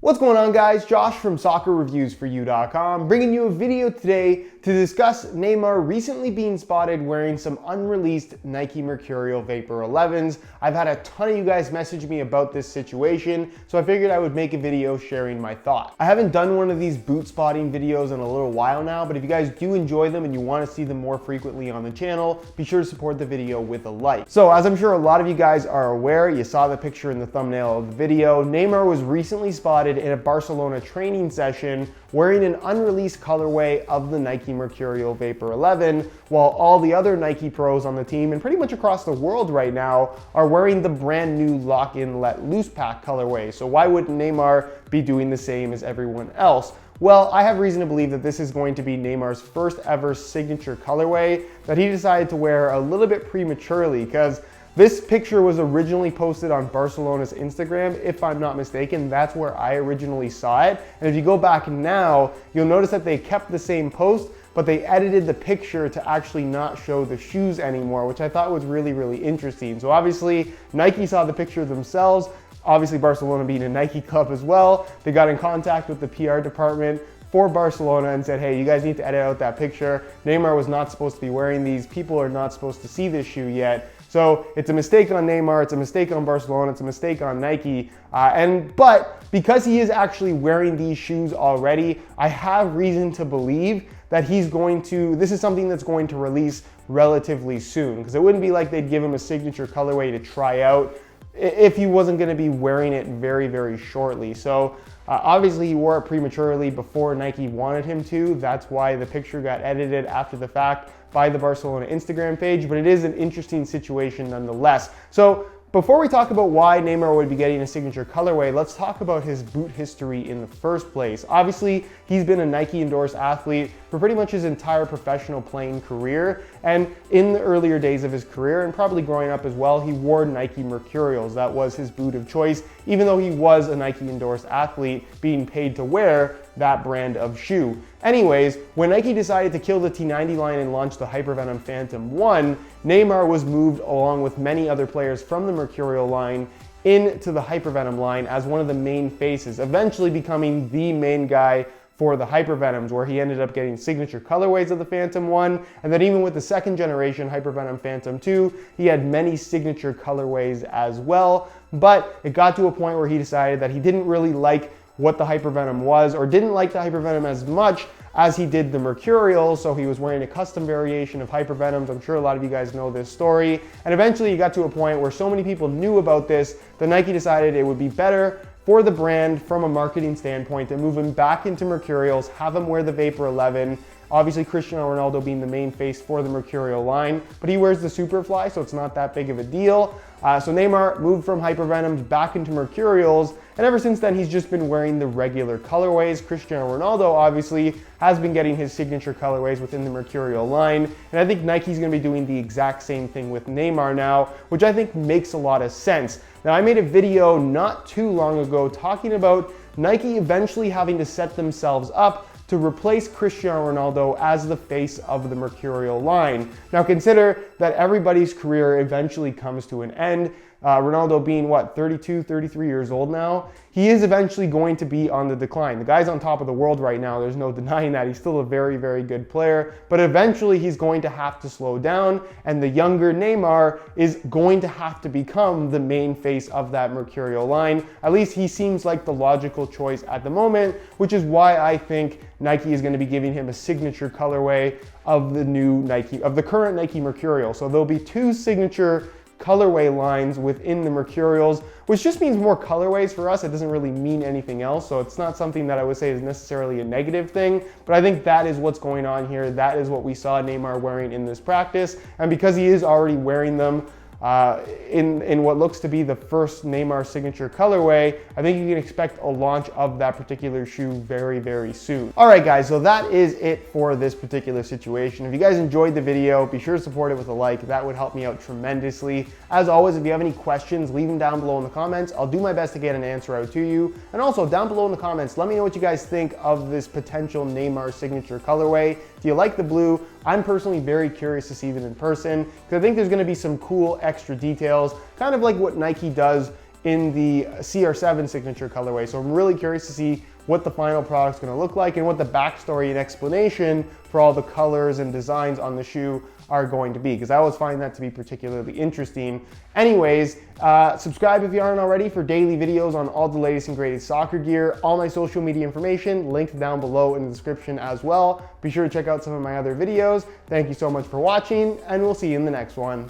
What's going on, guys? Josh from soccerreviewsforyou.com bringing you a video today to discuss Neymar recently being spotted wearing some unreleased Nike Mercurial Vapor 11s. I've had a ton of you guys message me about this situation, so I figured I would make a video sharing my thoughts. I haven't done one of these boot spotting videos in a little while now, but if you guys do enjoy them and you want to see them more frequently on the channel, be sure to support the video with a like. So as I'm sure a lot of you guys are aware, you saw the picture in the thumbnail of the video, Neymar was recently spotted in a Barcelona training session wearing an unreleased colorway of the Nike Mercurial Vapor 11, while all the other Nike pros on the team and pretty much across the world right now are wearing the brand new lock-in let loose pack colorway. So why wouldn't Neymar be doing the same as everyone else? Well, I have reason to believe that this is going to be Neymar's first ever signature colorway that he decided to wear a little bit prematurely, because this picture was originally posted on Barcelona's Instagram, if I'm not mistaken. That's where I originally saw it. And if you go back now, you'll notice that they kept the same post, but they edited the picture to actually not show the shoes anymore, which I thought was really, really interesting. So obviously, Nike saw the picture themselves. Obviously, Barcelona being a Nike club as well, they got in contact with the PR department for Barcelona and said, hey, you guys need to edit out that picture. Neymar was not supposed to be wearing these. People are not supposed to see this shoe yet. So it's a mistake on Neymar, it's a mistake on Barcelona, it's a mistake on Nike. But because he is actually wearing these shoes already, I have reason to believe that this is something that's going to release relatively soon, because it wouldn't be like they'd give him a signature colorway to try out if he wasn't going to be wearing it very, very shortly. So obviously he wore it prematurely before Nike wanted him to. That's why the picture got edited after the fact by the Barcelona Instagram page, but it is an interesting situation nonetheless. So before we talk about why Neymar would be getting a signature colorway, let's talk about his boot history in the first place. Obviously, he's been a Nike endorsed athlete for pretty much his entire professional playing career. And in the earlier days of his career, and probably growing up as well, he wore Nike Mercurials. That was his boot of choice, even though he was a Nike endorsed athlete being paid to wear that brand of shoe. Anyways, when Nike decided to kill the T90 line and launch the Hypervenom Phantom 1, Neymar was moved along with many other players from the Mercurial line into the Hypervenom line as one of the main faces, eventually becoming the main guy for the Hypervenoms, where he ended up getting signature colorways of the Phantom 1, and then even with the second generation Hypervenom Phantom 2, he had many signature colorways as well. But it got to a point where he decided that he didn't really like what the Hypervenom was, or didn't like the Hypervenom as much as he did the Mercurial, so he was wearing a custom variation of Hypervenoms. I'm sure a lot of you guys know this story. And eventually he got to a point where so many people knew about this that Nike decided it would be better for the brand from a marketing standpoint to move him back into Mercurials, have him wear the Vapor 11. Obviously, Cristiano Ronaldo being the main face for the Mercurial line, but he wears the Superfly, so it's not that big of a deal. So Neymar moved from Hypervenoms back into Mercurials, and ever since then, he's just been wearing the regular colorways. Cristiano Ronaldo, obviously, has been getting his signature colorways within the Mercurial line, and I think Nike's gonna be doing the exact same thing with Neymar now, which I think makes a lot of sense. Now, I made a video not too long ago talking about Nike eventually having to set themselves up to replace Cristiano Ronaldo as the face of the Mercurial line. Now consider that everybody's career eventually comes to an end. Ronaldo being, 32, 33 years old now, he is eventually going to be on the decline. The guy's on top of the world right now. There's no denying that. He's still a very, very good player, but eventually he's going to have to slow down, and the younger Neymar is going to have to become the main face of that Mercurial line. At least he seems like the logical choice at the moment, which is why I think Nike is going to be giving him a signature colorway of the current Nike Mercurial. So there'll be two signature colorway lines within the Mercurials, which just means more colorways for us. It doesn't really mean anything else, so it's not something that I would say is necessarily a negative thing, but I think that is what's going on here. That is what we saw Neymar wearing in this practice, and because he is already wearing them in what looks to be the first Neymar signature colorway, I think you can expect a launch of that particular shoe very, very soon. All right, guys, so that is it for this particular situation. If you guys enjoyed the video, be sure to support it with a like. That would help me out tremendously. As always, if you have any questions, leave them down below in the comments. I'll do my best to get an answer out to you. And also, down below in the comments, let me know what you guys think of this potential Neymar signature colorway. Do you like the blue? I'm personally very curious to see them in person, because I think there's going to be some cool extra details, kind of like what Nike does in the CR7 signature colorway. So I'm really curious to see what the final product's gonna look like and what the backstory and explanation for all the colors and designs on the shoe are going to be, because I always find that to be particularly interesting. Anyways, subscribe if you aren't already for daily videos on all the latest and greatest soccer gear. All my social media information linked down below in the description as well. Be sure to check out some of my other videos. Thank you so much for watching, and we'll see you in the next one.